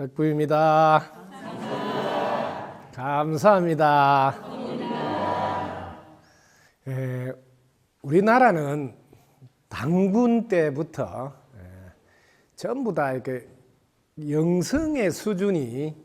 백부입니다. 감사합니다. 우리나라는 당군 때부터 전부 다 이렇게 영성의 수준이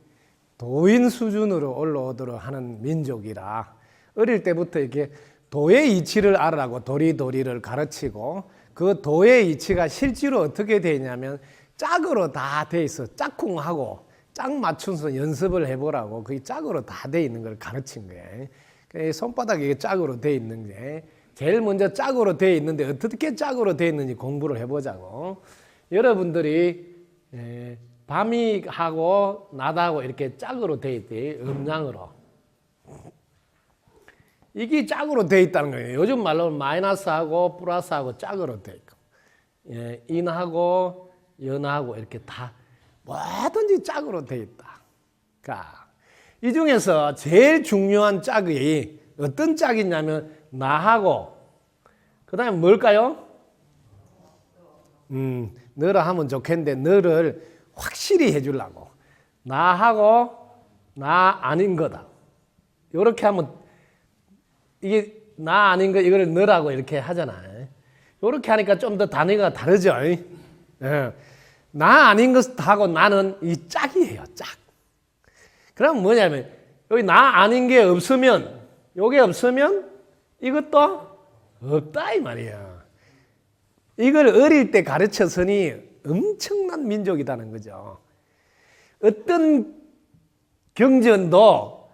도인 수준으로 올라오도록 하는 민족이라 어릴 때부터 이렇게 도의 이치를 알아라고 도리도리를 가르치고 그 도의 이치가 실제로 어떻게 되냐면 짝으로 다 돼 있어. 짝꿍하고 짝 맞춘서 연습을 해보라고 그게 짝으로 다 돼 있는 걸 가르친 거예요. 손바닥에 짝으로 돼 있는 게 제일 먼저 짝으로 돼 있는데 어떻게 짝으로 돼 있는지 공부를 해보자고. 여러분들이 밤이하고 낮하고 이렇게 짝으로 돼 있대. 음양으로. 이게 짝으로 돼 있다는 거예요. 요즘 말로 마이너스하고 플러스하고 짝으로 돼 있고, 인하고 연하고 이렇게 다 뭐든지 짝으로 돼 있다. 그러니까 이 중에서 제일 중요한 짝이 어떤 짝이냐면 나하고 그 다음에 뭘까요? 너를 하면 좋겠는데 너를 확실히 해주려고 나하고 나 아닌 거다. 이렇게 하면 이게 나 아닌 거 이거를 너라고 이렇게 하잖아요. 이렇게 하니까 좀 더 단위가 다르죠. 나 아닌 것하고 나는 이 짝이에요. 짝. 그럼 뭐냐면 여기 나 아닌 게 없으면 요게 없으면 이것도 없다 이 말이야. 이걸 어릴 때 가르쳤으니 엄청난 민족이라는 거죠. 어떤 경전도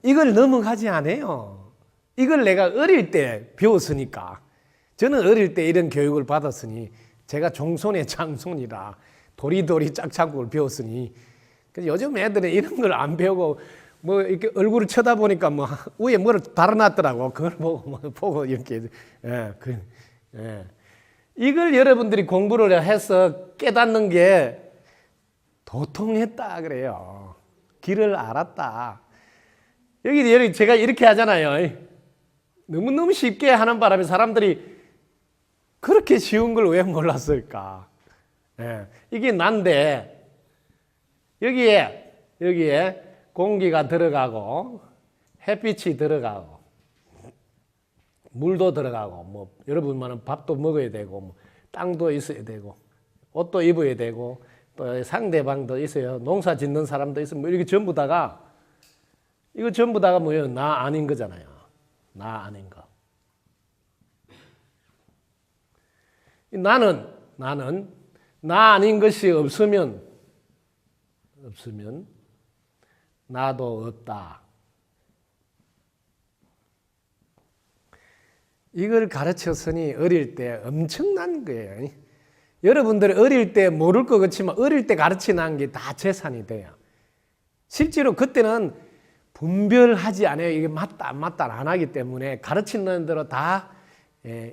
이걸 넘어가지 않아요. 이걸 내가 어릴 때 배웠으니까. 저는 어릴 때 이런 교육을 받았으니 제가 종손의 장손이라 도리도리 짝짝국을 배웠으니 요즘 애들은 이런 걸 안 배우고 뭐 이렇게 얼굴을 쳐다보니까 뭐 위에 뭐를 달아놨더라고. 그걸 보고 이렇게 이걸 여러분들이 공부를 해서 깨닫는 게 도통했다 그래요. 길을 알았다. 여기 제가 이렇게 하잖아요. 너무너무 쉽게 하는 바람에 사람들이 그렇게 쉬운 걸 왜 몰랐을까? 이게 난데 여기에 공기가 들어가고 햇빛이 들어가고 물도 들어가고 뭐 여러분만은 밥도 먹어야 되고 뭐 땅도 있어야 되고 옷도 입어야 되고 또 상대방도 있어요. 농사 짓는 사람도 있어요. 뭐 이렇게 전부 다가 이거 전부 다가 뭐예요? 나 아닌 거잖아요. 나 아닌 거. 나는 나 아닌 것이 없으면 나도 없다. 이걸 가르쳤으니 어릴 때 엄청난 거예요. 여러분들 어릴 때 모를 것 같지만 어릴 때 가르치는 게 다 재산이 돼요. 실제로 그때는 분별하지 않아요. 이게 맞다 안 맞다 안 하기 때문에 가르치는 대로 다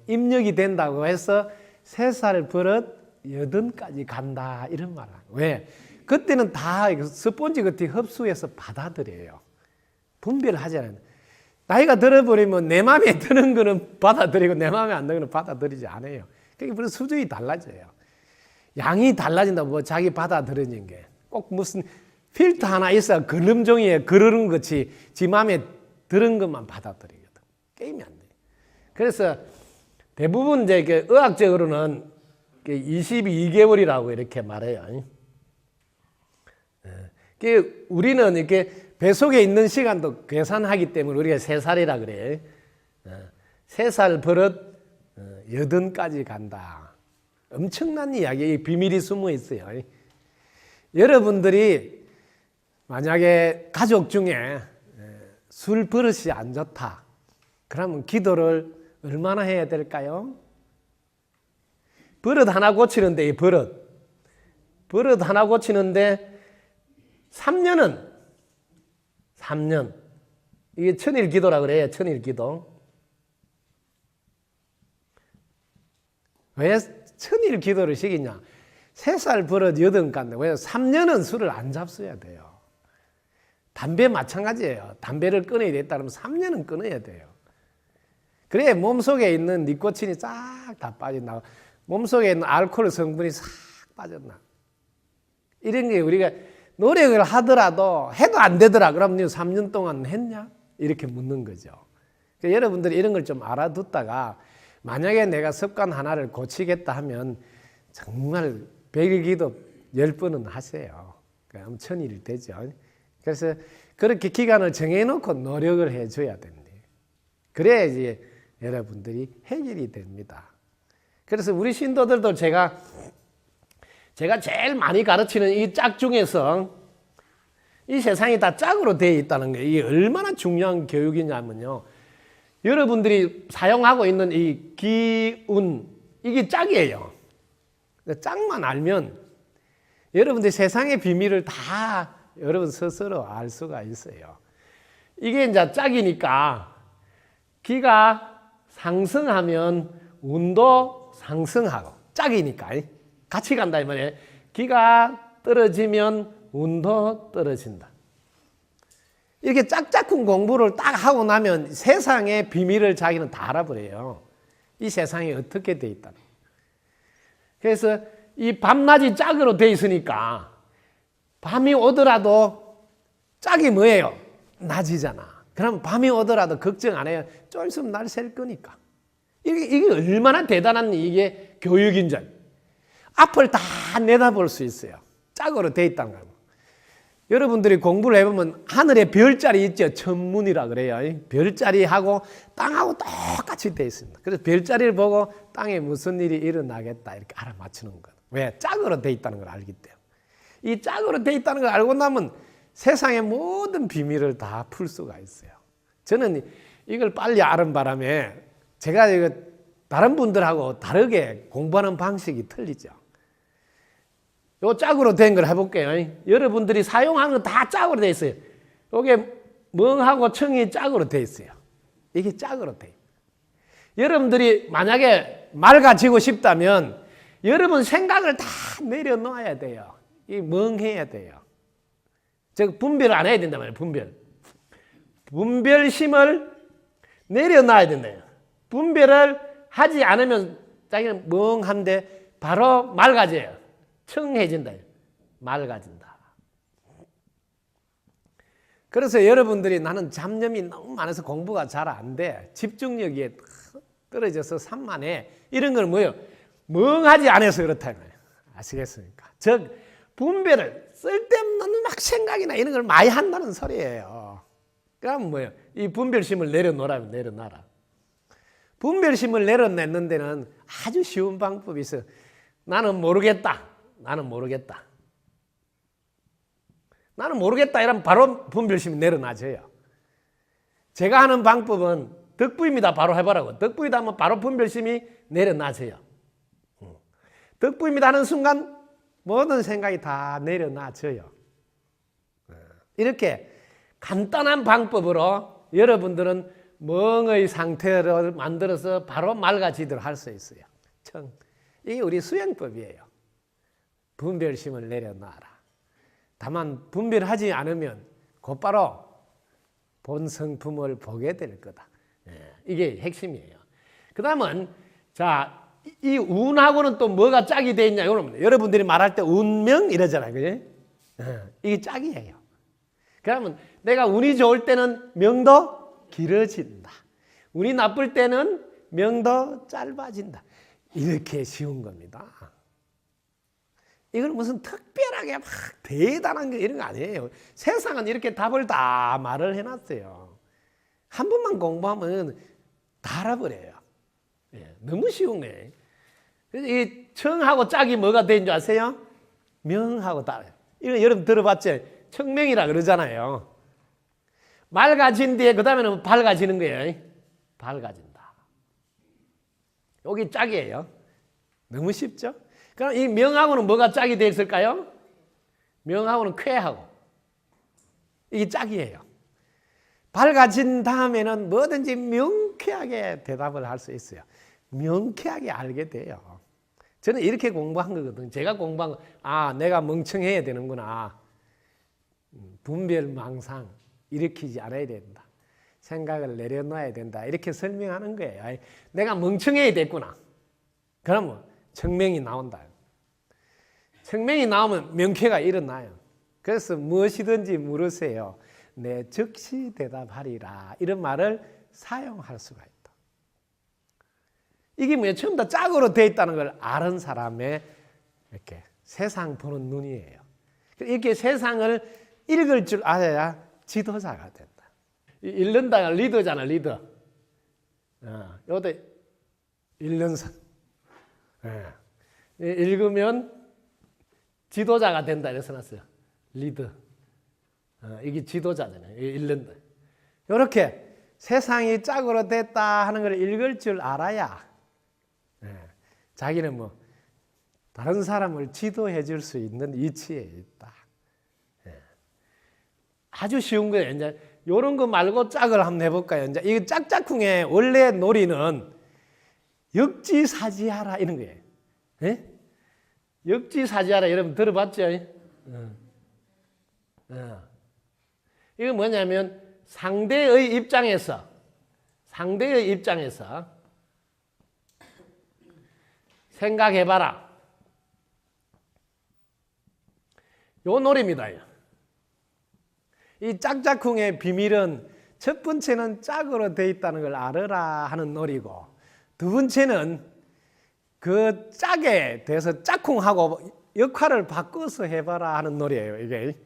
입력이 된다고 해서 3살 버릇 80까지 간다 이런 말은. 왜? 그때는 다 스폰지 같이 흡수해서 받아들여요. 분별하지 않아요. 나이가 들어버리면 내 마음에 드는 거는 받아들이고 내 마음에 안 드는 거는 받아들이지 않아요. 그게 벌써 수준이 달라져요. 양이 달라진다고 뭐 자기 받아들이는 게 꼭 무슨 필터 하나 있어 걸음종이에 그르는 것이 지 마음에 드는 것만 받아들이거든. 게임이 안 돼. 그래서 대부분 이제 의학적으로는 22개월이라고 이렇게 말해요. 우리는 이렇게 뱃속에 있는 시간도 계산하기 때문에 우리가 3살이라 그래. 3살 버릇 80까지 간다. 엄청난 이야기, 비밀이 숨어 있어요. 여러분들이 만약에 가족 중에 술 버릇이 안 좋다. 그러면 기도를 얼마나 해야 될까요? 버릇 하나 고치는데 이 버릇 하나 고치는데 3년 이게 천일 기도라 그래요. 천일 기도. 왜 천일 기도를 시키냐? 3살 버릇 80간데 왜 3년은 술을 안 잡숴야 돼요. 담배 마찬가지예요. 담배를 끊어야 됐다 그러면 3년은 끊어야 돼요. 그래야 몸속에 있는 니코틴이 싹 다 빠져나가. 몸속에 있는 알코올 성분이 싹 빠져나. 이런 게 우리가 노력을 하더라도 해도 안 되더라. 그럼 너 3년 동안 했냐? 이렇게 묻는 거죠. 그러니까 여러분들이 이런 걸 좀 알아두다가 만약에 내가 습관 하나를 고치겠다 하면 정말 100일 기도 10번은 하세요. 그러니까 천일이 되죠. 그래서 그렇게 기간을 정해놓고 노력을 해줘야 됩니다. 그래야지 여러분들이 해결이 됩니다. 그래서 우리 신도들도 제가 제일 많이 가르치는 이 짝 중에서 이 세상이 다 짝으로 되어 있다는 거예요. 이게 얼마나 중요한 교육이냐면요. 여러분들이 사용하고 있는 이 기운, 이게 짝이에요. 짝만 알면 여러분들이 세상의 비밀을 다 여러분 스스로 알 수가 있어요. 이게 이제 짝이니까 기가 상승하면 운도 상승하고, 짝이니까 같이 간다 이 말이에요. 기가 떨어지면 운도 떨어진다. 이렇게 짝짝꿍 공부를 딱 하고 나면 세상의 비밀을 자기는 다 알아버려요. 이 세상이 어떻게 돼 있다. 그래서 이 밤낮이 짝으로 돼 있으니까 밤이 오더라도 짝이 뭐예요? 낮이잖아. 그럼 밤이 오더라도 걱정 안 해요. 좀 있으면 날 셀 거니까. 이게 얼마나 대단한 이게 교육인지. 앞을 다 내다볼 수 있어요. 짝으로 돼 있다는 거예요. 여러분들이 공부를 해보면 하늘에 별자리 있죠. 천문이라 그래요. 별자리하고 땅하고 똑같이 돼 있습니다. 그래서 별자리를 보고 땅에 무슨 일이 일어나겠다 이렇게 알아맞추는 것. 왜? 짝으로 돼 있다는 걸 알기 때문에. 이 짝으로 돼 있다는 걸 알고 나면 세상의 모든 비밀을 다 풀 수가 있어요. 저는 이걸 빨리 아는 바람에 제가 이거 다른 분들하고 다르게 공부하는 방식이 틀리죠. 요 짝으로 된 걸 해볼게요. 여러분들이 사용하는 거 다 짝으로 돼 있어요. 요게 멍하고 청이 짝으로 돼 있어요. 이게 짝으로 돼 있어요. 여러분들이 만약에 맑아지고 싶다면 여러분 생각을 다 내려놓아야 돼요. 이 멍해야 돼요. 즉 분별을 안 해야 된단 말이에요. 분별심을 내려놔야 된대요. 분별을 하지 않으면 자기는 멍한데 바로 맑아져요. 청해진다. 맑아진다. 그래서 여러분들이 나는 잡념이 너무 많아서 공부가 잘 안 돼. 집중력이 떨어져서 산만해. 이런 건 뭐예요? 멍하지 않아서 그렇다. 아시겠습니까? 즉 분별을 쓸데없는 막 생각이나 이런 걸 많이 한다는 소리예요. 그럼 뭐예요? 이 분별심을 내려놓으라면 내려놔라. 분별심을 내려놓는 데는 아주 쉬운 방법이 있어요. 나는 모르겠다. 나는 모르겠다. 나는 모르겠다 이러면 바로 분별심이 내려놔져요. 제가 하는 방법은 덕부입니다. 바로 해보라고. 덕부이다 하면 바로 분별심이 내려놔져요. 덕부입니다 하는 순간 모든 생각이 다 내려놔져요. 이렇게 간단한 방법으로 여러분들은 멍의 상태를 만들어서 바로 맑아지도록 할 수 있어요. 이게 우리 수행법이에요. 분별심을 내려놔라. 다만 분별하지 않으면 곧바로 본 성품을 보게 될 거다. 이게 핵심이에요. 그 다음은 자, 이 운하고는 또 뭐가 짝이 돼 있냐? 여러분들이 말할 때 운명 이러잖아요. 그지? 이게 짝이에요. 그러면 내가 운이 좋을 때는 명도 길어진다. 운이 나쁠 때는 명도 짧아진다. 이렇게 쉬운 겁니다. 이건 무슨 특별하게 막 대단한 거 이런 거 아니에요. 세상은 이렇게 답을 다 말을 해놨어요. 한 번만 공부하면 다 알아버려요. 너무 쉬운 거예요. 이 청하고 짝이 뭐가 된 줄 아세요? 명하고 딱. 이거 여러분 들어봤죠? 청명이라 그러잖아요. 맑아진 뒤에 그 다음에는 밝아지는 거예요. 밝아진다. 여기 짝이에요. 너무 쉽죠? 그럼 이 명하고는 뭐가 짝이 되어 있을까요? 명하고는 쾌하고. 이게 짝이에요. 밝아진 다음에는 뭐든지 명쾌하게 대답을 할 수 있어요. 명쾌하게 알게 돼요. 저는 이렇게 공부한 거거든요. 제가 공부한 거, 아, 내가 멍청해야 되는구나. 분별망상 일으키지 않아야 된다. 생각을 내려놔야 된다. 이렇게 설명하는 거예요. 내가 멍청해야 됐구나. 그러면 청명이 나온다. 청명이 나오면 명쾌가 일어나요. 그래서 무엇이든지 물으세요. 내 즉시 대답하리라. 이런 말을 사용할 수가 있다. 이게 뭐냐? 전부 다 짝으로 되어 있다는 걸 아는 사람의 이렇게 세상 보는 눈이에요. 이렇게 세상을 읽을 줄 알아야 지도자가 된다. 읽는다가 리더잖아, 리더. 요때 읽는 사. 읽으면 지도자가 된다 이래서 놨어요. 리더. 이게 지도자잖아요. 읽는다. 이렇게 세상이 짝으로 됐다 하는 걸 읽을 줄 알아야 자기는 뭐 다른 사람을 지도해 줄 수 있는 위치에 있다. 아주 쉬운 거예요. 이제 이런 거 말고 짝을 한번 해볼까요? 이제 이 짝짝꿍의 원래 놀이는 역지사지하라 이런 거예요. 예? 역지사지하라 여러분 들어봤죠? 이거 뭐냐면 상대의 입장에서 생각해봐라. 요 놀이입니다. 이 짝짝꿍의 비밀은 첫 번째는 짝으로 되어 있다는 걸 알아라 하는 놀이고, 두 번째는 그 짝에 대해서 짝꿍하고 역할을 바꿔서 해봐라 하는 놀이에요. 이게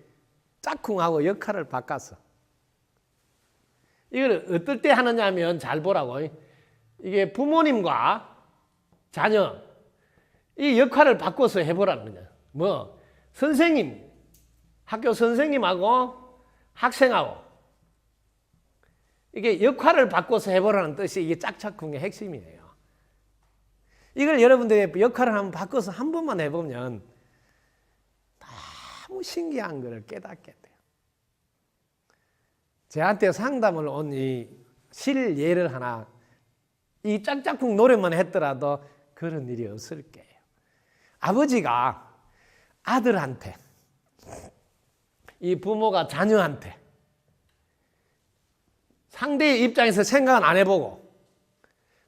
짝꿍하고 역할을 바꿔서. 이걸 어떨 때 하느냐 하면 잘 보라고. 이게 부모님과 자녀 이 역할을 바꿔서 해보라는 거냐. 뭐 선생님, 학교 선생님하고 학생하고 이게 역할을 바꿔서 해보라는 뜻이 이게 짝짝꿍의 핵심이에요. 이걸 여러분들이 역할을 한번 바꿔서 한 번만 해보면 너무 신기한 것을 깨닫게 돼요. 저한테 상담을 온 이 실예를 하나, 이 짝짝꿍 노래만 했더라도 그런 일이 없을 거예요. 아버지가 아들한테, 이 부모가 자녀한테 상대의 입장에서 생각은 안 해보고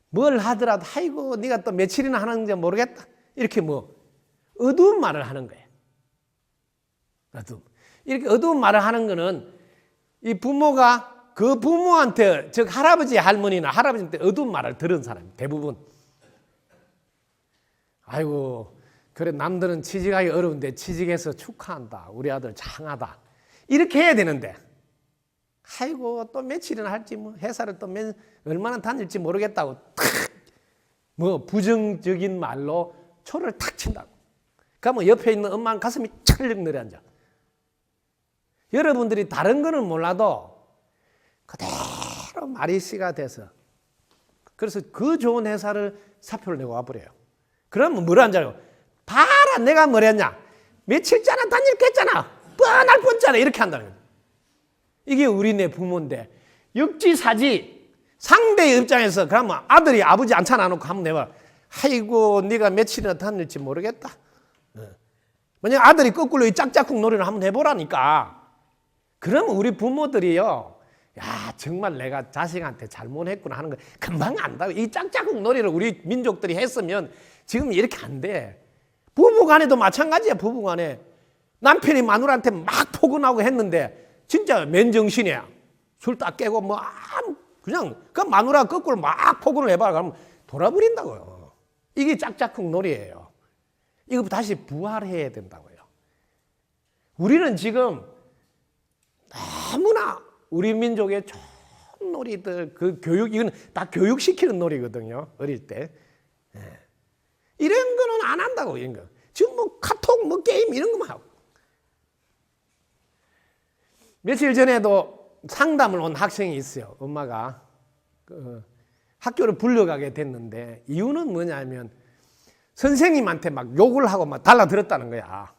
뭘 하더라도 아이고 네가 또 며칠이나 하는지 모르겠다 이렇게 뭐 어두운 말을 하는 거예요. 이렇게 어두운 말을 하는 거는 이 부모가 그 부모한테, 즉 할아버지 할머니나 할아버지한테 어두운 말을 들은 사람 대부분. 아이고 그래 남들은 취직하기 어려운데 취직해서 축하한다. 우리 아들 장하다. 이렇게 해야 되는데 아이고 또 며칠이나 할지 뭐 회사를 또 얼마나 다닐지 모르겠다고 탁 뭐 부정적인 말로 초를 탁 친다고. 그러면 옆에 있는 엄마는 가슴이 철렁 내려앉아. 여러분들이 다른 거는 몰라도 그대로 마리씨가 돼서 그래서 그 좋은 회사를 사표를 내고 와버려요. 그러면 뭐라 한다고? 봐라 내가 뭐랬냐? 며칠째나 다닐겠잖아. 뻔할 뻔잖아. 이렇게 한다는 거예요. 이게 우리네 부모인데 역지사지 상대의 입장에서 그러면 아들이 아버지 안차 놔놓고 한번 내봐. 아이고 네가 며칠이나 다닐지 모르겠다. 만약 아들이 거꾸로 이 짝짝꿍 놀이를 한번 해보라니까. 그러면 우리 부모들이요. 야 정말 내가 자식한테 잘못했구나 하는 거 금방 안다고. 이 짝짝꿍 놀이를 우리 민족들이 했으면 지금 이렇게 안 돼. 부부간에도 마찬가지야. 부부간에 남편이 마누라한테 막 포근하고 했는데 진짜 맨정신이야. 술 딱 깨고 뭐 그냥 그 마누라 거꾸로 막 포근을 해봐. 그러면 돌아버린다고요. 이게 짝짝꿍 놀이에요. 이거 다시 부활해야 된다고요. 우리는 지금 너무나 우리 민족의 좋은 놀이들, 그 교육, 이건 다 교육시키는 놀이거든요. 어릴 때. 이런 거는 안 한다고, 이런 거. 지금 뭐 카톡, 뭐 게임 이런 것만 하고. 며칠 전에도 상담을 온 학생이 있어요. 엄마가 학교를 불려가게 됐는데 이유는 뭐냐면 선생님한테 막 욕을 하고 막 달라들었다는 거야.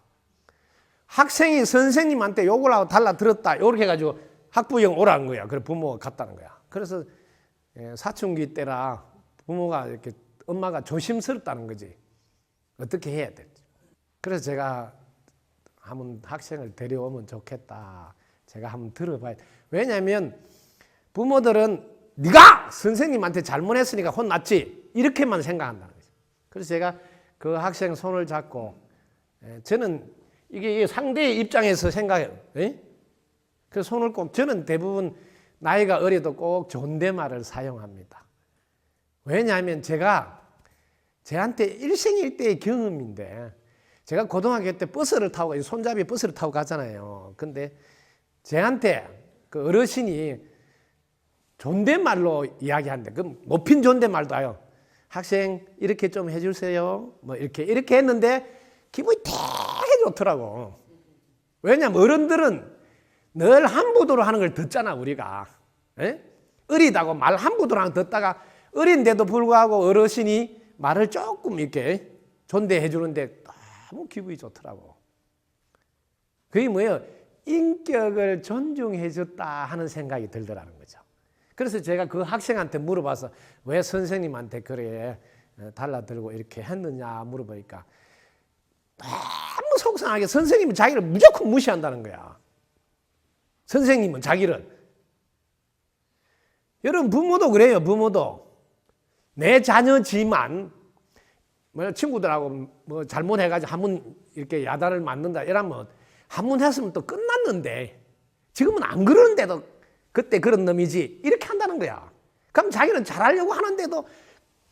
학생이 선생님한테 욕을 하고 달라들었다. 이렇게 해가지고 학부형 오라는 거야. 그래서 부모가 갔다는 거야. 그래서 사춘기 때라 부모가 이렇게 엄마가 조심스럽다는 거지. 어떻게 해야 될지. 그래서 제가 한번 학생을 데려오면 좋겠다. 제가 한번 들어봐야 돼. 왜냐하면 부모들은 네가 선생님한테 잘못했으니까 혼났지. 이렇게만 생각한다는 거죠. 그래서 제가 그 학생 손을 잡고 저는 이게 상대의 입장에서 생각해요. 그 손을 꼭, 저는 대부분 나이가 어려도 꼭 존댓말을 사용합니다. 왜냐하면 제가 저한테 일생일대의 경험인데, 제가 고등학교 때 버스를 타고, 손잡이 버스를 타고 가잖아요. 근데 저한테 그 어르신이 존댓말로 이야기하는데, 그럼 높인 존댓말도 아요. 학생 이렇게 좀 해주세요. 뭐 이렇게 했는데 기분이 되게 좋더라고. 왜냐면 어른들은 늘 한부도로 하는 걸 듣잖아, 우리가. 어리다고 말 한부도로 하는 거 듣다가 어린데도 불구하고 어르신이 말을 조금 이렇게 존대해 주는데 너무 기분이 좋더라고. 그게 뭐예요? 인격을 존중해 줬다 하는 생각이 들더라는 거죠. 그래서 제가 그 학생한테 물어봐서 왜 선생님한테 그래 달라들고 이렇게 했느냐 물어보니까 너무 속상하게 선생님은 자기를 무조건 무시한다는 거야. 선생님은 자기를. 여러분 부모도 그래요. 부모도 내 자녀지만 뭐 친구들하고 뭐 잘못해가지고 한번 이렇게 야단을 맞는다 이러면 한번 했으면 또 끝났는데 지금은 안 그러는데도 그때 그런 놈이지 이렇게 한다는 거야. 그럼 자기는 잘하려고 하는데도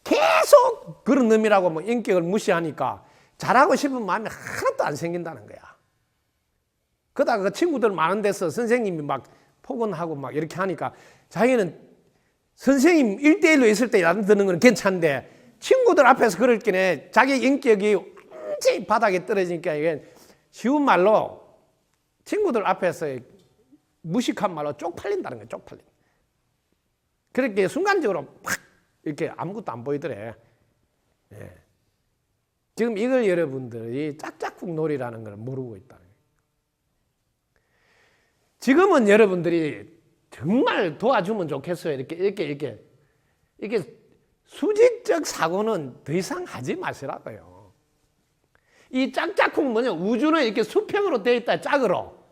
계속 그런 놈이라고 뭐 인격을 무시하니까 잘하고 싶은 마음이 하나도 안 생긴다는 거야. 그러다가 그 친구들 많은 데서 선생님이 막 폭언하고 막 이렇게 하니까 자기는 선생님 1대1로 있을 때 야단 드는 건 괜찮은데 친구들 앞에서 그럴 경우에 자기 인격이 완전히 바닥에 떨어지니까 이게 쉬운 말로 친구들 앞에서 무식한 말로 쪽팔린다는 거예요. 쪽팔린. 그렇게 순간적으로 팍 이렇게 아무것도 안 보이더래. 예. 지금 이걸 여러분들이 짝짝꿍 놀이라는 걸 모르고 있다는 거예요. 지금은 여러분들이 정말 도와주면 좋겠어요. 이렇게 수직적 사고는 더 이상 하지 마시라고요. 이 짝짝꿍 뭐냐? 우주는 이렇게 수평으로 되어 있다. 짝으로.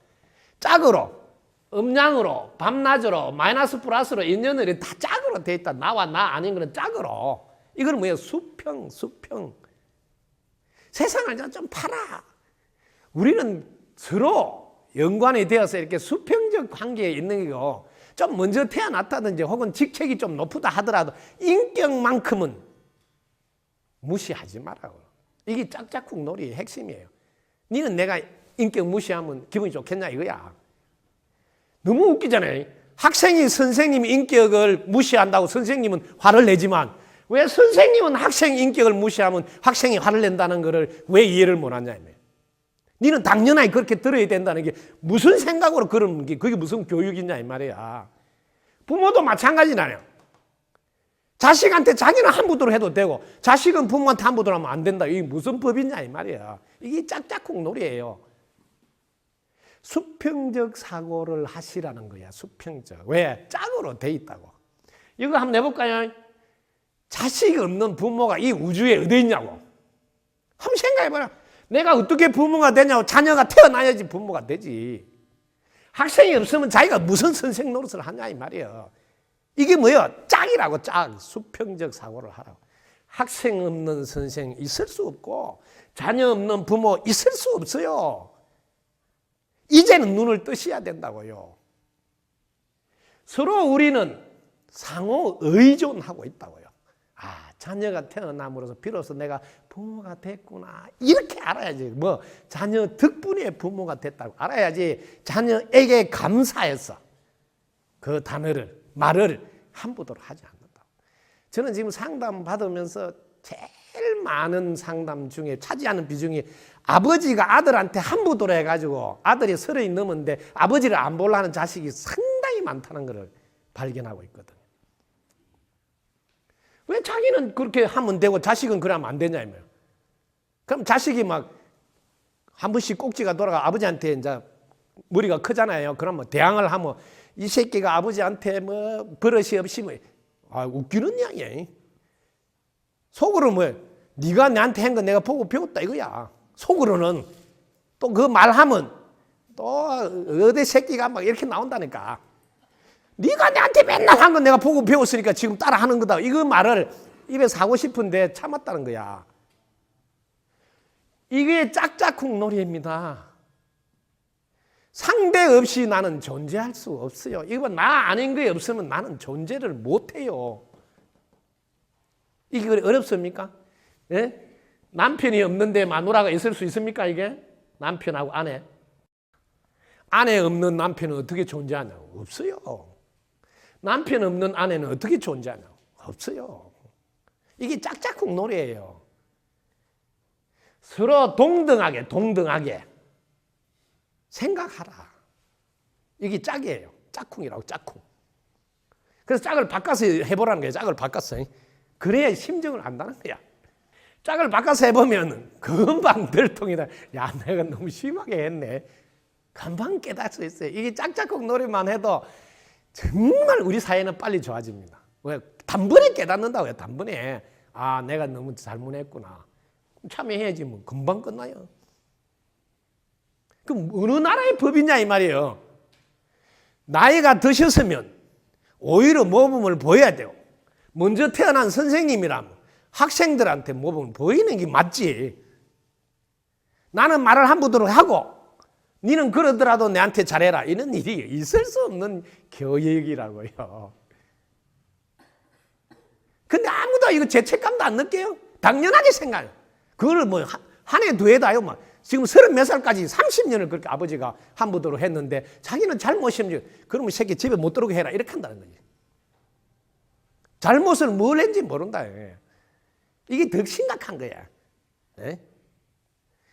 음량으로, 밤낮으로, 마이너스 플러스로, 인연으로 다 짝으로 되어 있다. 나와 나 아닌 거는 짝으로. 이건 뭐예요? 수평. 세상을 좀 팔아. 우리는 서로 연관이 되어서 이렇게 수평적 관계에 있는 거고, 좀 먼저 태어났다든지 혹은 직책이 좀 높다 하더라도 인격만큼은 무시하지 말라고. 이게 짝짝꿍 놀이의 핵심이에요. 니는 내가 인격 무시하면 기분이 좋겠냐 이거야. 너무 웃기잖아요. 학생이 선생님 인격을 무시한다고 선생님은 화를 내지만 왜 선생님은 학생 인격을 무시하면 학생이 화를 낸다는 것을 왜 이해를 못하냐. 니는 당연하게 그렇게 들어야 된다는 게 무슨 생각으로 그러는 게 그게 무슨 교육이냐 이 말이야. 부모도 마찬가지잖아요. 자식한테 자기는 함부로 해도 되고 자식은 부모한테 함부로 하면 안 된다. 이게 무슨 법이냐 이 말이야. 이게 짝짝꿍 놀이에요. 수평적 사고를 하시라는 거야. 수평적. 왜? 짝으로 돼 있다고. 이거 한번 내볼까요? 자식이 없는 부모가 이 우주에 어디 있냐고. 한번 생각해봐라. 내가 어떻게 부모가 되냐고. 자녀가 태어나야지 부모가 되지. 학생이 없으면 자기가 무슨 선생 노릇을 하냐 이 말이야. 이게 뭐예요? 짝이라고. 짝. 수평적 사고를 하라고. 학생 없는 선생 있을 수 없고 자녀 없는 부모 있을 수 없어요. 이제는 눈을 뜨셔야 된다고요. 서로 우리는 상호 의존하고 있다고요. 아, 자녀가 태어남으로써 비로소 내가 부모가 됐구나. 이렇게 알아야지. 뭐 자녀 덕분에 부모가 됐다고 알아야지. 자녀에게 감사해서 그 단어를 말을 함부로 하지 않는다. 저는 지금 상담 받으면서 제일 많은 상담 중에 차지하는 비중이 아버지가 아들한테 함부로 해가지고 아들이 30이 넘었는데 아버지를 안 보려는 자식이 상당히 많다는 것을 발견하고 있거든요. 왜 자기는 그렇게 하면 되고 자식은 그러면 안 되냐 이거예요. 그럼 자식이 막 한 번씩 꼭지가 돌아가 아버지한테 이제 머리가 크잖아요. 그러면 대항을 하면 이 새끼가 아버지한테 뭐 버릇이 없이 뭐 웃기는 이야기야. 속으로 뭐 네가 나한테 한 거 내가 보고 배웠다 이거야. 속으로는 또 그 말하면 또 어디 새끼가 막 이렇게 나온다니까. 네가 나한테 맨날 한 거 내가 보고 배웠으니까 지금 따라하는 거다. 이거 말을 입에서 하고 싶은데 참았다는 거야. 이게 짝짝꿍 놀이입니다. 상대 없이 나는 존재할 수 없어요. 이거 나 아닌 게 없으면 나는 존재를 못해요. 이게 어렵습니까? 예? 남편이 없는데 마누라가 있을 수 있습니까? 이게 남편하고 아내. 아내 없는 남편은 어떻게 존재하냐고. 없어요. 남편 없는 아내는 어떻게 존재하냐고. 없어요. 이게 짝짝꿍 놀이예요. 서로 동등하게 생각하라. 이게 짝이에요. 짝꿍이라고, 짝꿍. 그래서 짝을 바꿔서 해보라는 거예요. 짝을 바꿔서. 그래야 심정을 안다는 거야. 짝을 바꿔서 해보면 금방 들통이다. 야, 내가 너무 심하게 했네. 금방 깨달을 수 있어요. 이게 짝짝꿍 놀이만 해도 정말 우리 사회는 빨리 좋아집니다. 왜? 단번에 깨닫는다고요. 단번에. 아, 내가 너무 잘못했구나. 참여해야지 뭐. 금방 끝나요. 그럼 어느 나라의 법이냐 이 말이에요. 나이가 드셨으면 오히려 모범을 보여야 돼요. 먼저 태어난 선생님이라면 학생들한테 모범을 보이는 게 맞지. 나는 말을 함부로 하고 니는 그러더라도 내한테 잘해라. 이런 일이 있을 수 없는 교육이라고요. 근데 아무도 이거 죄책감도 안 느껴요. 당연하게 생각해요. 그걸 뭐 한 해 두 해 다요. 막 지금 30몇 살까지 30년을 그렇게 아버지가 함부로 했는데 자기는 잘못이면 그러면 새끼 집에 못 들어오게 해라. 이렇게 한다는 거지. 잘못을 뭘 했는지 모른다. 이게 더 심각한 거야.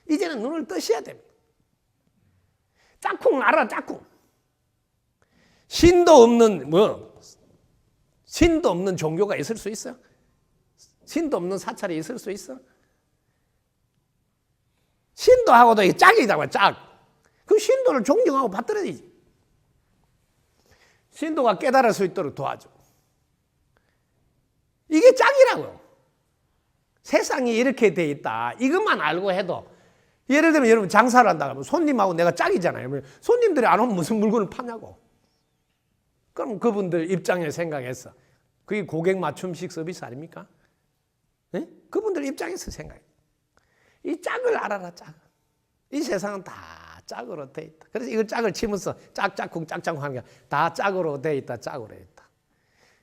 이제는 눈을 뜨셔야 됩니다. 짝꿍 알아, 짝꿍. 신도 없는 종교가 있을 수 있어? 신도 없는 사찰이 있을 수 있어? 신도하고도 이게 짝이라고, 짝. 그럼 신도를 존경하고 받들어야지. 신도가 깨달을 수 있도록 도와줘. 이게 짝이라고요. 세상이 이렇게 돼 있다. 이것만 알고 해도 예를 들면 여러분 장사를 한다 하면 손님하고 내가 짝이잖아요. 손님들이 안 오면 무슨 물건을 파냐고. 그럼 그분들 입장에 생각해서 그게 고객 맞춤식 서비스 아닙니까? 네? 그분들 입장에서 생각해. 이 짝을 알아라, 짝. 이 세상은 다 짝으로 돼 있다. 그래서 이걸 짝을 치면서 짝짝꿍 짝짝꿍 하는 게 다 짝으로 돼 있다, 짝으로 돼 있다.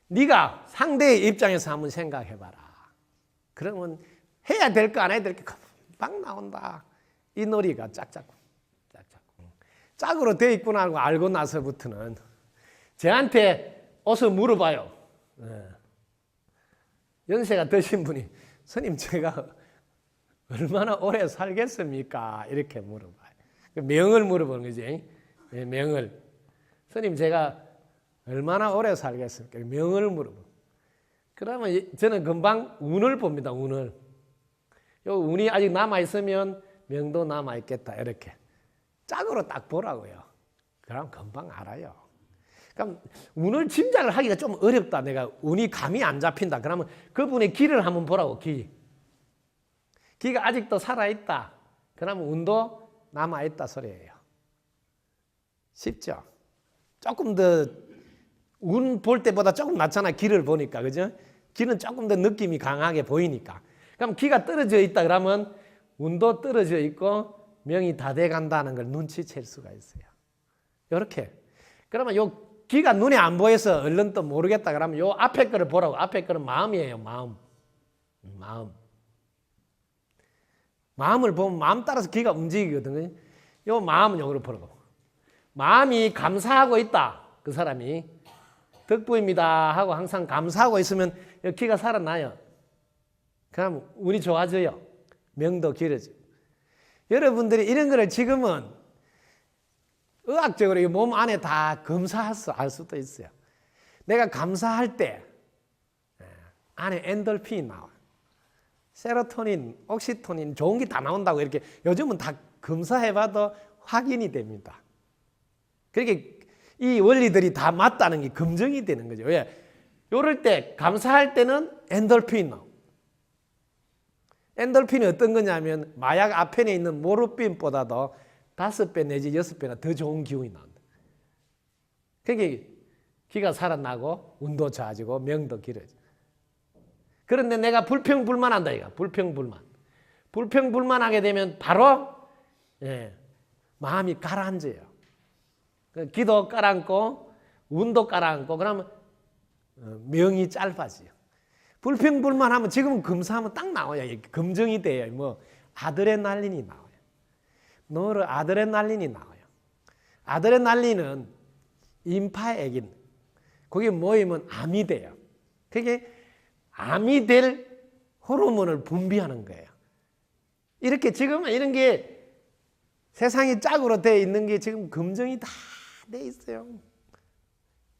네가 상대의 입장에서 한번 생각해봐라. 그러면 해야 될 거 안 해야 될 거 금방 나온다. 이 놀이가 짝짝꿍. 짝으로 돼 있구나 하고 알고 나서부터는 저한테 어서 물어봐요. 연세가 드신 분이 스님 제가 얼마나 오래 살겠습니까? 이렇게 물어봐요. 명을 물어보는 거지. 명을. 스님 제가 얼마나 오래 살겠습니까? 명을 물어봐. 그러면 저는 금방 운을 봅니다. 운을. 요 운이 아직 남아있으면 명도 남아있겠다. 이렇게. 짝으로 딱 보라고요. 그럼 금방 알아요. 그럼 운을 짐작을 하기가 좀 어렵다. 내가 운이 감이 안 잡힌다. 그러면 그분의 기를 한번 보라고. 기가 아직도 살아있다. 그러면 운도 남아있다 소리예요. 쉽죠? 조금 더 운 볼 때보다 조금 낫잖아. 기를 보니까. 그죠? 기는 조금 더 느낌이 강하게 보이니까. 그럼 기가 떨어져 있다 그러면 운도 떨어져 있고 명이 다 돼 간다는 걸 눈치챌 수가 있어요. 이렇게. 그러면 요 기가 눈에 안 보여서 얼른 또 모르겠다 그러면 요 앞에 거를 보라고. 앞에 거는 마음이에요. 마음. 마음을 보면 마음 따라서 기가 움직이거든요. 요 마음은 요거를 보라고. 마음이 감사하고 있다. 그 사람이. 덕부입니다 하고 항상 감사하고 있으면 기가 살아나요. 그럼 운이 좋아져요. 명도 길어져요. 여러분들이 이런 거를 지금은 의학적으로 이 몸 안에 다 검사해서 알 수도 있어요. 내가 감사할 때 안에 엔돌핀이 나와요. 세로토닌, 옥시토닌 좋은 게 다 나온다고 이렇게 요즘은 다 검사해봐도 확인이 됩니다. 그렇게 이 원리들이 다 맞다는 게 검증이 되는 거죠. 왜? 이럴 때 감사할 때는 엔돌핀이 나와요. 엔돌핀이 어떤 거냐면 마약 앞에 있는 모르핀보다도 5배 내지 6배나 더 좋은 기운이 나온다. 그게 기가 살아나고 운도 좋아지고 명도 길어져. 그런데 내가 불평불만한다 이거. 불평불만하게 되면 바로 마음이 가라앉아요. 기도 깔아앉고 운도 깔아앉고 그러면 명이 짧아져요. 불평불만하면 지금은 검사하면 딱 나와요. 검증이 돼요. 뭐 아드레날린이 나와요. 아드레날린이 나와요. 아드레날린은 임파액인 거기 모이면 암이 돼요. 그게 암이 될 호르몬을 분비하는 거예요. 이렇게 지금은 이런 게 세상이 짝으로 되어 있는 게 지금 검증이 다 돼 있어요.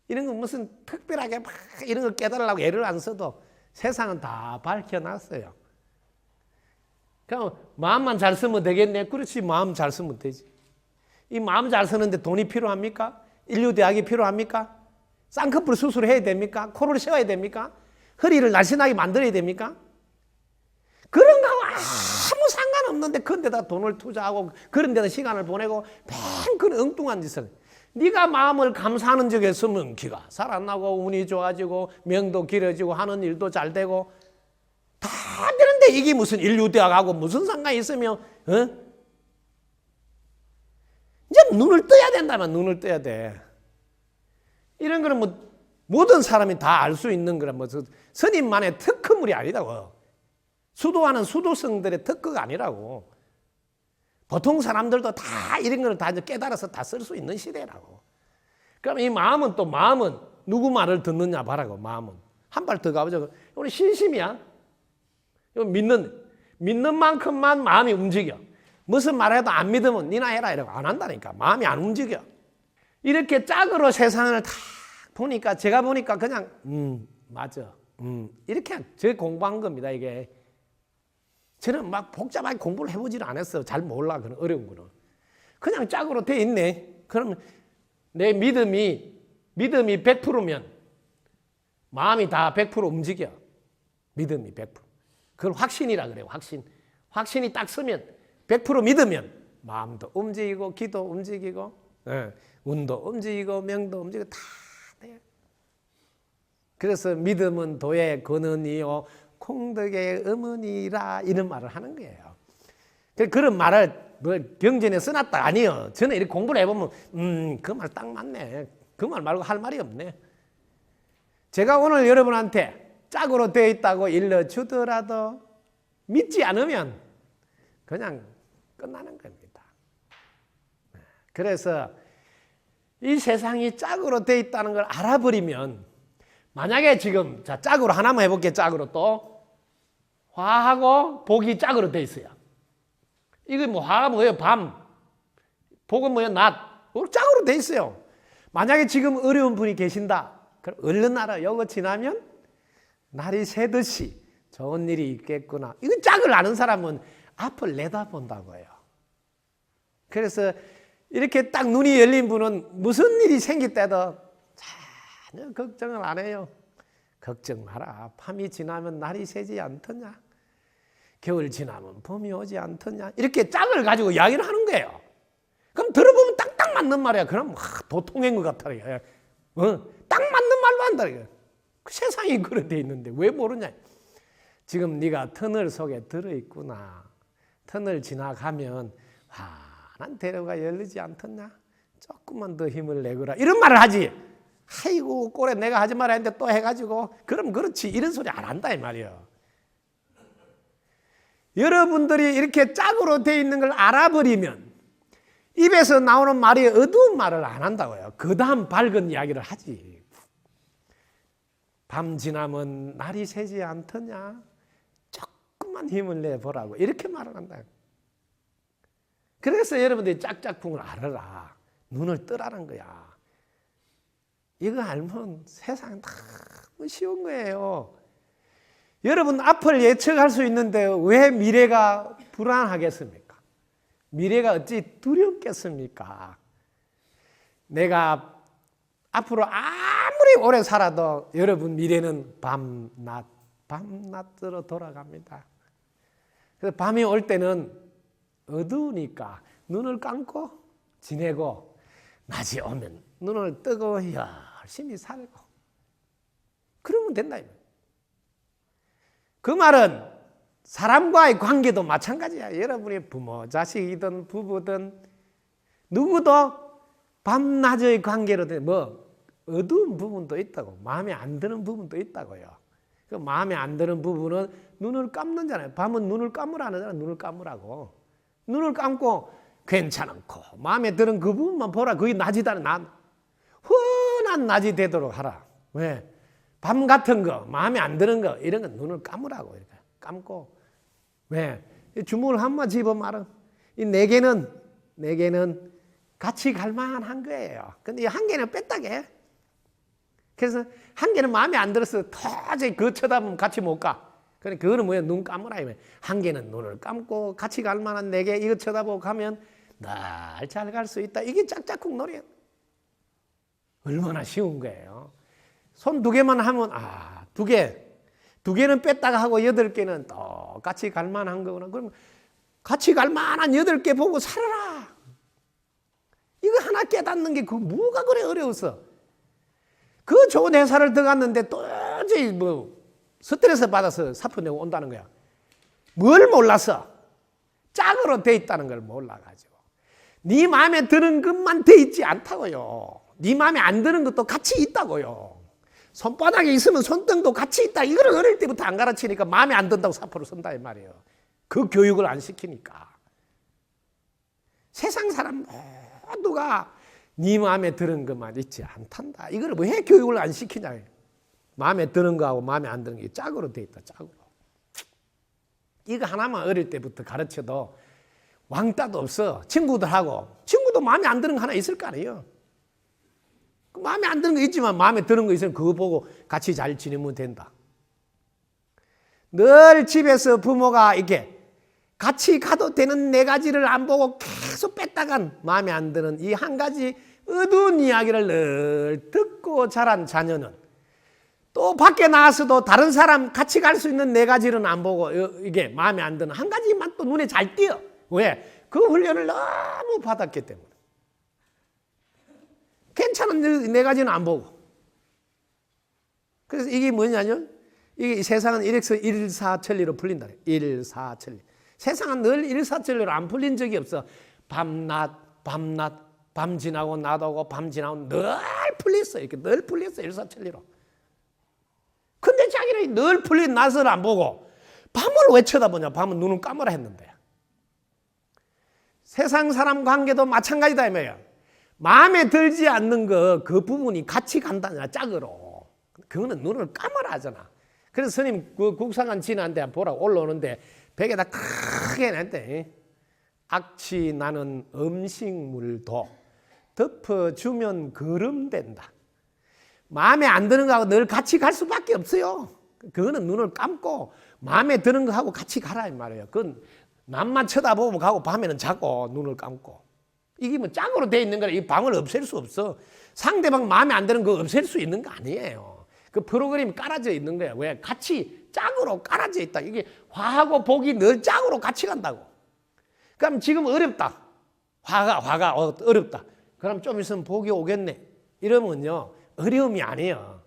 이런 거 무슨 특별하게 막 이런 거 깨달으려고 애를 안 써도 세상은 다 밝혀놨어요. 그럼 마음만 잘 쓰면 되겠네. 그렇지, 마음 잘 쓰면 되지. 이 마음 잘 쓰는데 돈이 필요합니까? 인류대학이 필요합니까? 쌍꺼풀 수술해야 됩니까? 코를 세워야 됩니까? 허리를 날씬하게 만들어야 됩니까? 그런 거하고 아무 상관없는데 그런 데다 돈을 투자하고 그런 데다 시간을 보내고 맨 그런 엉뚱한 짓을. 네가 마음을 감사하는 적에 있으면 기가 살아나고 운이 좋아지고 명도 길어지고 하는 일도 잘 되고 다 되는데 이게 무슨 인류대학하고 무슨 상관이 있으며 이제 눈을 떠야 된다면 눈을 떠야 돼. 이런 거는 뭐 모든 사람이 다 알 수 있는 거라 뭐 스님만의 특허물이 아니다고. 수도하는 수도성들의 특허가 아니라고. 보통 사람들도 다 이런 걸 다 깨달아서 다 쓸 수 있는 시대라고. 그럼 이 마음은 또 마음은 누구 말을 듣느냐 봐라고. 마음은 한 발 더 가보자. 오늘 신심이야. 믿는 만큼만 마음이 움직여. 무슨 말해도 안 믿으면 니나 해라 이러고 안 한다니까. 마음이 안 움직여. 이렇게 짝으로 세상을 다 보니까 제가 보니까 그냥 맞아. 이렇게 저 공부한 겁니다. 이게. 저는 막 복잡하게 공부를 해보지를 않았어요. 잘 몰라. 그런 어려운 거는. 그냥 짝으로 돼 있네. 그러면 내 믿음이 100%면 마음이 다 100% 움직여. 믿음이 100%. 그걸 확신이라 그래요. 확신. 확신이 딱 서면 100% 믿으면 마음도 움직이고 기도 움직이고 운도 움직이고 명도 움직이고 다 돼요. 그래서 믿음은 도의 근원이요 공덕의 어머니라 이런 말을 하는 거예요. 그런 말을 뭐 경전에 써놨다 아니요. 저는 이렇게 공부를 해보면 그 말 딱 맞네. 그 말 말고 할 말이 없네. 제가 오늘 여러분한테 짝으로 되어 있다고 일러주더라도 믿지 않으면 그냥 끝나는 겁니다. 그래서 이 세상이 짝으로 되어 있다는 걸 알아버리면 만약에 지금 자 짝으로 하나만 해볼게요. 짝으로 또 화하고 복이 짝으로 되어 있어요. 이게 뭐 화가 뭐예요? 밤. 복은 뭐예요? 낮. 짝으로 되어 있어요. 만약에 지금 어려운 분이 계신다. 그럼 얼른 알아. 요거 지나면 날이 새듯이 좋은 일이 있겠구나. 이거 짝을 아는 사람은 앞을 내다본다고요. 그래서 이렇게 딱 눈이 열린 분은 무슨 일이 생길 때도 전혀 걱정을 안 해요. 걱정 마라. 밤이 지나면 날이 새지 않더냐. 겨울 지나면 봄이 오지 않더냐. 이렇게 짝을 가지고 이야기를 하는 거예요. 그럼 들어보면 딱딱 맞는 말이야. 그럼 도통인 것 같아. 딱 맞는 말로 한다. 세상이 그렇게 돼 있는데 왜 모르냐. 지금 네가 터널 속에 들어있구나. 터널 지나가면 환한 대로가 열리지 않겠냐. 조금만 더 힘을 내거라. 이런 말을 하지. 아이고 꼴에 내가 하지 말아야 했는데 또 해가지고 그럼 그렇지. 이런 소리 안 한다 이 말이에요. 여러분들이 이렇게 짝으로 돼 있는 걸 알아버리면 입에서 나오는 말이 어두운 말을 안 한다고요. 그 다음 밝은 이야기를 하지. 밤 지나면 날이 새지 않더냐. 조금만 힘을 내보라고 이렇게 말을 한다. 그래서 여러분들이 짝짝꿍을 알아라. 눈을 뜨라는 거야. 이거 알면 세상 너무 쉬운 거예요. 여러분 앞을 예측할 수 있는데 왜 미래가 불안하겠습니까? 미래가 어찌 두렵겠습니까? 내가 앞으로 아무리 오래 살아도 여러분 미래는 밤낮으로 돌아갑니다. 그래서 밤이 올 때는 어두우니까 눈을 감고 지내고 낮이 오면 눈을 뜨고 열심히 살고 그러면 된다. 그 말은 사람과의 관계도 마찬가지야. 여러분이 부모, 자식이든 부부든 누구도 밤낮의 관계로 뭐 어두운 부분도 있다고, 마음에 안 드는 부분도 있다고요. 그 마음에 안 드는 부분은 눈을 감는잖아요. 밤은 눈을 감으라는 거잖아요. 눈을 감으라고. 눈을 감고 괜찮고 마음에 드는 그 부분만 보라. 그게 낮이다. 흔한 낮이 되도록 하라. 왜? 밤 같은 거, 마음에 안 드는 거 이런 건 눈을 감으라고. 이렇게 감고. 왜? 주문을 한번 집어 말은 이 네 개는 같이 갈 만한 거예요. 근데 이 한 개는 뺐다게. 그래서 한 개는 마음에 안 들어서 도저히 그거 쳐다보면 같이 못 가. 그러니까 그거는 뭐야? 눈 감으라. 한 개는 눈을 감고 같이 갈 만한 네 개 이거 쳐다보고 가면 날 잘 갈 수 있다. 이게 짝짝꿍 놀이야. 얼마나 쉬운 거예요. 손 두 개만 하면 두 개는 뺐다가 하고 8개는 똑같이 갈 만한 거구나. 그러면 같이 갈 만한 8개 보고 살아라. 이거 하나 깨닫는 게 그 뭐가 그래 어려웠어. 그 좋은 회사를 들어갔는데 도저히 뭐 스트레스 받아서 사표 내고 온다는 거야. 뭘 몰랐어? 짝으로 돼 있다는 걸 몰라가지고. 네 마음에 드는 것만 돼 있지 않다고요. 네 마음에 안 드는 것도 같이 있다고요. 손바닥에 있으면 손등도 같이 있다. 이걸 어릴 때부터 안 가르치니까 마음에 안 든다고 사표를 쓴다 이 말이에요. 그 교육을 안 시키니까. 세상 사람 모두가 네 마음에 드는 것만 있지 않단다. 이걸 왜 교육을 안 시키냐. 마음에 드는 거하고 마음에 안 드는 게 짝으로 돼 있다. 짝으로. 이거 하나만 어릴 때부터 가르쳐도 왕따도 없어. 친구도 마음에 안 드는 거 하나 있을 거 아니에요. 마음에 안 드는 거 있지만 마음에 드는 거 있으면 그거 보고 같이 잘 지내면 된다. 늘 집에서 부모가 이렇게 같이 가도 되는 4가지를 안 보고 계속 뺐다간 마음에 안 드는 이 한 가지 어두운 이야기를 늘 듣고 자란 자녀는 또 밖에 나와서도 다른 사람 같이 갈 수 있는 4가지는 안 보고 이게 마음에 안 드는 한 가지만 또 눈에 잘 띄어. 왜? 그 훈련을 너무 받았기 때문에. 괜찮은 4가지는 안 보고. 그래서 이게 뭐냐면 이게 세상은 일사천리로 풀린다. 일사천리. 세상은 늘 일사천리로 안 풀린 적이 없어. 밤낮, 밤 지나고 낮 오고 밤 지나고 늘 풀렸어. 이렇게 늘 풀렸어. 일사천리로. 근데 자기는 늘 풀린 낮을 안 보고 밤을 왜 쳐다보냐. 밤은 눈을 감으라 했는데. 세상 사람 관계도 마찬가지다 이 말이야. 마음에 들지 않는 그 부분이 같이 간다냐 짝으로. 그거는 눈을 감으라 하잖아. 그래서 스님 그 국상한 진한테 보라고 올라오는데 벽에다 크게 냈대. 악취 나는 음식물도 덮어주면 거름된다. 마음에 안 드는 거하고 늘 같이 갈 수밖에 없어요. 그거는 눈을 감고 마음에 드는 거하고 같이 가라 이 말이에요. 그건 남만 쳐다보고 가고 밤에는 자고 눈을 감고. 이게 뭐 짝으로 돼 있는 거라 이 방을 없앨 수 없어. 상대방 마음에 안 드는 거 없앨 수 있는 거 아니에요. 그 프로그램이 깔아져 있는 거야. 왜? 같이 짝으로 깔아져 있다. 이게 화하고 복이 늘 짝으로 같이 간다고. 그럼 지금 어렵다. 화가 어렵다. 그럼 좀 있으면 복이 오겠네. 이러면요. 어려움이 아니에요.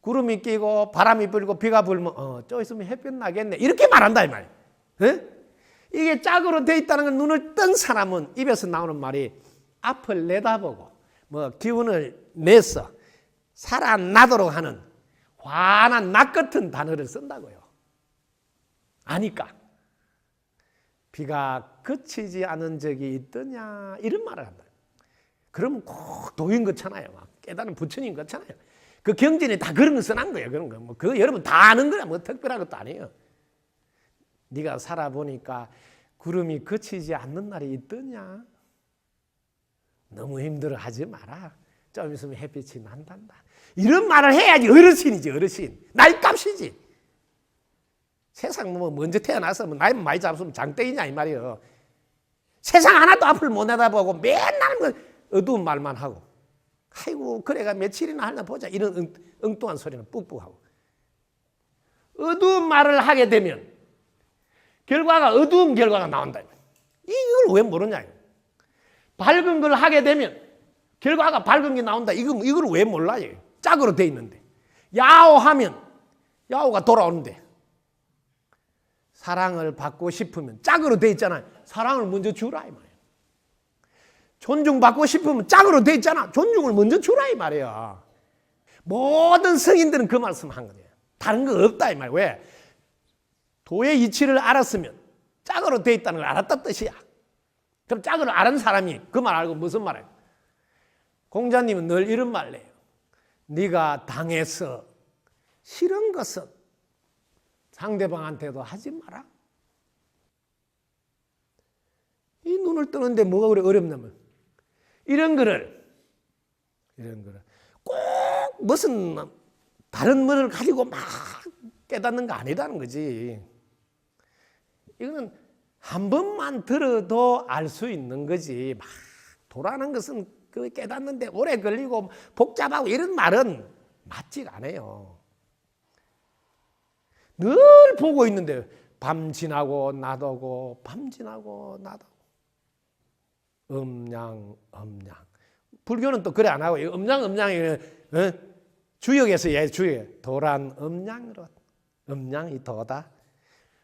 구름이 끼고 바람이 불고 비가 불면 좀 있으면 햇볕 나겠네. 이렇게 말한다 이 말이에요. 에? 이게 짝으로 돼 있다는 걸 눈을 뜬 사람은 입에서 나오는 말이 앞을 내다보고 뭐 기운을 내서 살아나도록 하는 환한 낫 같은 단어를 쓴다고요. 아니까 비가 그치지 않은 적이 있더냐 이런 말을 한다. 그러면 꼭 도인 거잖아요. 막 깨달은 부처님 거잖아요. 그 경전에 다 그런 거 써난 거예요. 그런 거. 뭐 그거 여러분 다 아는 거야. 뭐 특별한 것도 아니에요. 네가 살아보니까 구름이 그치지 않는 날이 있더냐? 너무 힘들어하지 마라. 좀 있으면 햇빛이 난단다. 이런 말을 해야지 어르신이지 어르신. 나이값이지. 세상 뭐 먼저 태어나서 뭐 나이 많이 잡으면 장땡이냐 이 말이에요. 세상 하나도 앞을 못 내다보고 맨날 뭐 어두운 말만 하고. 아이고 그래가 며칠이나 하나 보자. 이런 엉뚱한 소리는 뿍뿍하고. 어두운 말을 하게 되면 결과가 어두운 결과가 나온다. 이걸 왜 모르냐. 밝은 걸 하게 되면 결과가 밝은 게 나온다. 이걸 왜 몰라요. 짝으로 돼 있는데. 야오하면 야오가 돌아오는데. 사랑을 받고 싶으면 짝으로 돼 있잖아요. 사랑을 먼저 주라 이 말이에요. 존중받고 싶으면 짝으로 돼 있잖아. 존중을 먼저 주라 이 말이야. 모든 성인들은 그 말씀 한 거예요. 다른 거 없다 이 말. 왜? 도의 이치를 알았으면 짝으로 돼 있다는 걸 알았다 뜻이야. 그럼 짝으로 아는 사람이 그 말 알고 무슨 말이에요? 공자님은 늘 이런 말을 해요. 네가 당해서 싫은 것은 상대방한테도 하지 마라. 이 눈을 뜨는데 뭐가 그래 어렵냐면 이런 거를 꼭 무슨 다른 뭐를 가지고 막 깨닫는 거 아니다는 거지. 이거는 한 번만 들어도 알 수 있는 거지. 막 도라는 것은 그 깨닫는데 오래 걸리고 복잡하고 이런 말은 맞지가 않아요. 늘 보고 있는데 밤 지나고 나도고 밤 지나고 나도고 음양. 불교는 또 그래 안 하고 음양이 주역에서 주역 도란 음양으로 음양이 도다.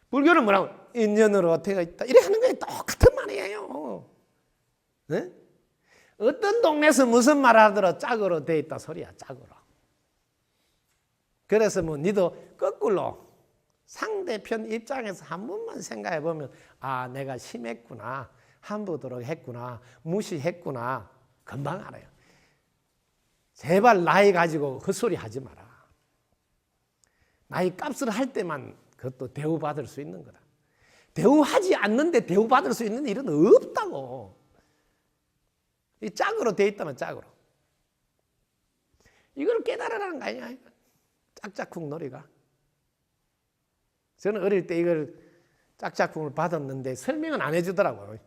불교는 뭐라고 인연으로 되어 있다. 이래 하는 게 똑같은 말이에요. 네? 어떤 동네에서 무슨 말 하더라도 짝으로 되어 있다 소리야. 짝으로. 그래서 뭐 니도 거꾸로 상대편 입장에서 한 번만 생각해 보면 아 내가 심했구나. 함부도록 했구나. 무시했구나. 금방 알아요. 제발 나이 가지고 헛소리 하지 마라. 나이 값을 할 때만 그것도 대우받을 수 있는 거다. 대우하지 않는데 대우받을 수 있는 일은 없다고. 이 짝으로 돼 있다면 짝으로. 이걸 깨달으라는 거 아니야. 짝짝쿵 놀이가. 저는 어릴 때 이걸 짝짝쿵을 받았는데 설명은 안 해주더라고요.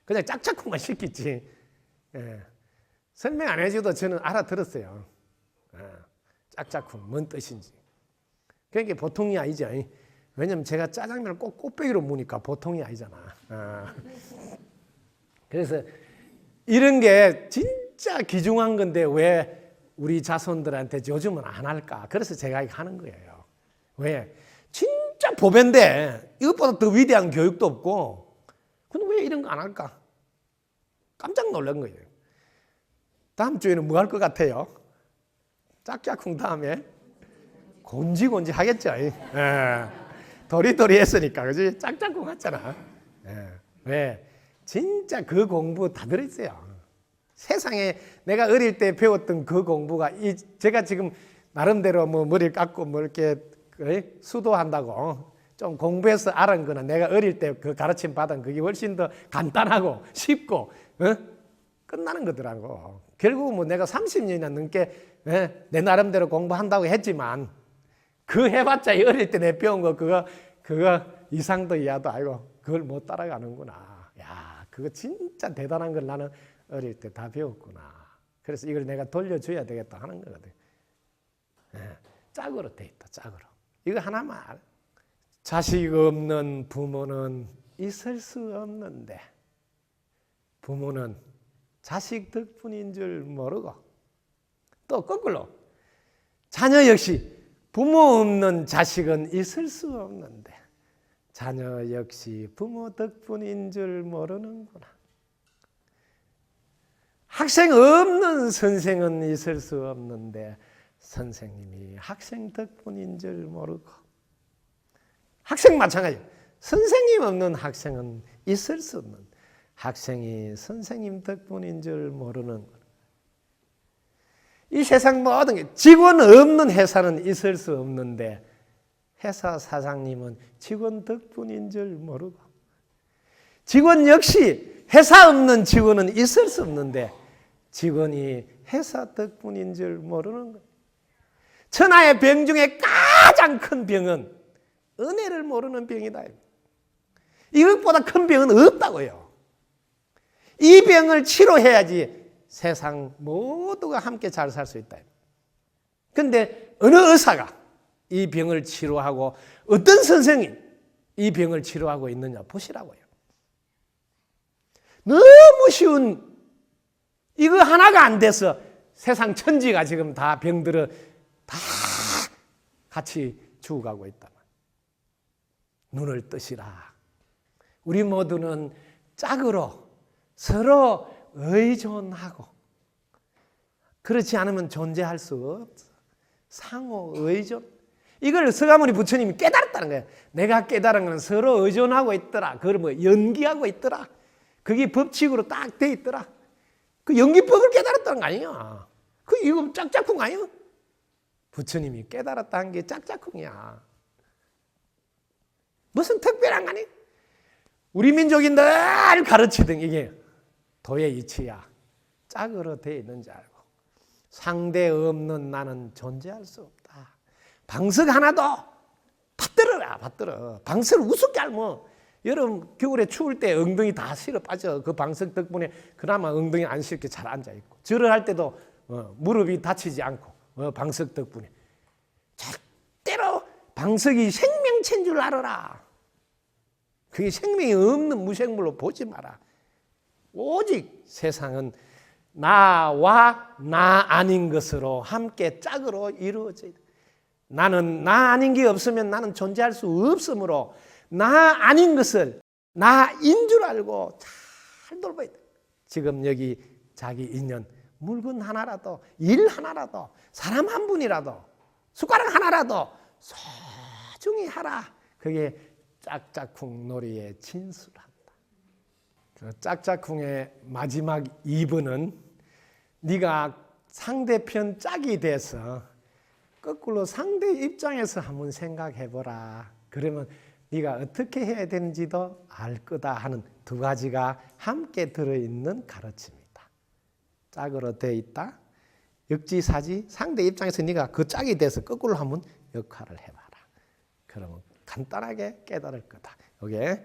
그냥 짝짝쿵만 시켰지. 예. 설명 안 해줘도 저는 알아들었어요. 짝짝쿵 뭔 뜻인지. 그러니까 보통이 아니죠. 왜냐면 제가 짜장면을 꼭 꽃배기로 무니까 보통이 아니잖아. 그래서 이런 게 진짜 귀중한 건데 왜 우리 자손들한테 요즘은 안 할까? 그래서 제가 이거 하는 거예요. 왜? 진짜 보배인데 이것보다 더 위대한 교육도 없고 근데 왜 이런 거 안 할까? 깜짝 놀란 거예요. 다음 주에는 뭐 할 것 같아요? 짝짝쿵 다음에 곤지곤지 하겠죠. 예. 도리도리 했으니까 그지? 짝짝쿵 했잖아. 예. 왜? 진짜 그 공부 다 들어있어요. 세상에 내가 어릴 때 배웠던 그 공부가 제가 지금 나름대로 뭐 머리를 깎고 뭐 이렇게 수도한다고 좀 공부해서 알은 거는 내가 어릴 때 그 가르침 받은 그게 훨씬 더 간단하고 쉽고 끝나는 거더라고. 결국 뭐 내가 30년이나 넘게 내 나름대로 공부한다고 했지만 그 해봤자 어릴 때 내 배운 거 그거 이상도 이하도 아니고 그걸 못 따라가는구나. 야, 그거 진짜 대단한 걸 나는 어릴 때 다 배웠구나. 그래서 이걸 내가 돌려줘야 되겠다 하는 거거든. 짝으로 돼 있다. 짝으로. 이거 하나만 알아. 자식 없는 부모는 있을 수 없는데 부모는 자식 덕분인 줄 모르고 또 거꾸로 자녀 역시 부모 없는 자식은 있을 수 없는데 자녀 역시 부모 덕분인 줄 모르는구나. 학생 없는 선생은 있을 수 없는데 선생님이 학생 덕분인 줄 모르고 학생 마찬가지. 선생님 없는 학생은 있을 수 없는 학생이 선생님 덕분인 줄 모르는 거예요. 이 세상 모든 게 직원 없는 회사는 있을 수 없는데 회사 사장님은 직원 덕분인 줄 모르고 직원 역시 회사 없는 직원은 있을 수 없는데 직원이 회사 덕분인 줄 모르는 거예요. 천하의 병 중에 가장 큰 병은 은혜를 모르는 병이다. 이것보다 큰 병은 없다고요. 이 병을 치료해야지 세상 모두가 함께 잘 살 수 있다. 그런데 어느 의사가 이 병을 치료하고 어떤 선생이 이 병을 치료하고 있느냐 보시라고요. 너무 쉬운 이거 하나가 안 돼서 세상 천지가 지금 다 병들어 다 같이 죽어가고 있다. 눈을 뜨시라. 우리 모두는 짝으로 서로 의존하고. 그렇지 않으면 존재할 수 없어. 상호 의존. 이걸 서가모니 부처님이 깨달았다는 거예요. 내가 깨달은 건 서로 의존하고 있더라. 그걸 뭐 연기하고 있더라. 그게 법칙으로 딱 돼 있더라. 그 연기법을 깨달았다는 거 아니야. 이거 짝짝꿍 아니야? 부처님이 깨달았다는 게 짝짝꿍이야. 무슨 특별한 거 아니야? 우리 민족이 늘 가르치던 이게 도의 이치야. 짝으로 돼 있는 줄 알고. 상대 없는 나는 존재할 수 없다. 방석 하나도 받들어라, 받들어. 방석을 우습게 알면 여름 겨울에 추울 때 엉덩이 다 실어 빠져. 그 방석 덕분에 그나마 엉덩이 안 실게 잘 앉아 있고, 절을 할 때도 무릎이 다치지 않고 방석 덕분에. 절대로 방석이 생명체인 줄 알아라. 그게 생명이 없는 무생물로 보지 마라. 오직 세상은 나와 나 아닌 것으로 함께 짝으로 이루어져 있다. 나는 나 아닌 게 없으면 나는 존재할 수 없으므로 나 아닌 것을 나인 줄 알고 잘 돌봐야 돼. 지금 여기 자기 인연, 물건 하나라도, 일 하나라도, 사람 한 분이라도, 숟가락 하나라도 소중히 하라. 그게 짝짝꿍 놀이의 진수란다. 그 짝짝꿍의 마지막 2번은 네가 상대편 짝이 돼서 거꾸로 상대 입장에서 한번 생각해보라. 그러면 네가 어떻게 해야 되는지도 알 거다 하는 두 가지가 함께 들어있는 가르침이다. 짝으로 되어 있다. 역지사지. 상대 입장에서 네가 그 짝이 돼서 거꾸로 한번 역할을 해봐라. 그러면 간단하게 깨달을 거다. 이게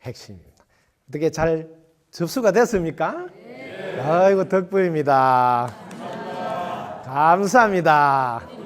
핵심입니다. 어떻게 잘 접수가 됐습니까? 네. 아이고 덕분입니다. 감사합니다.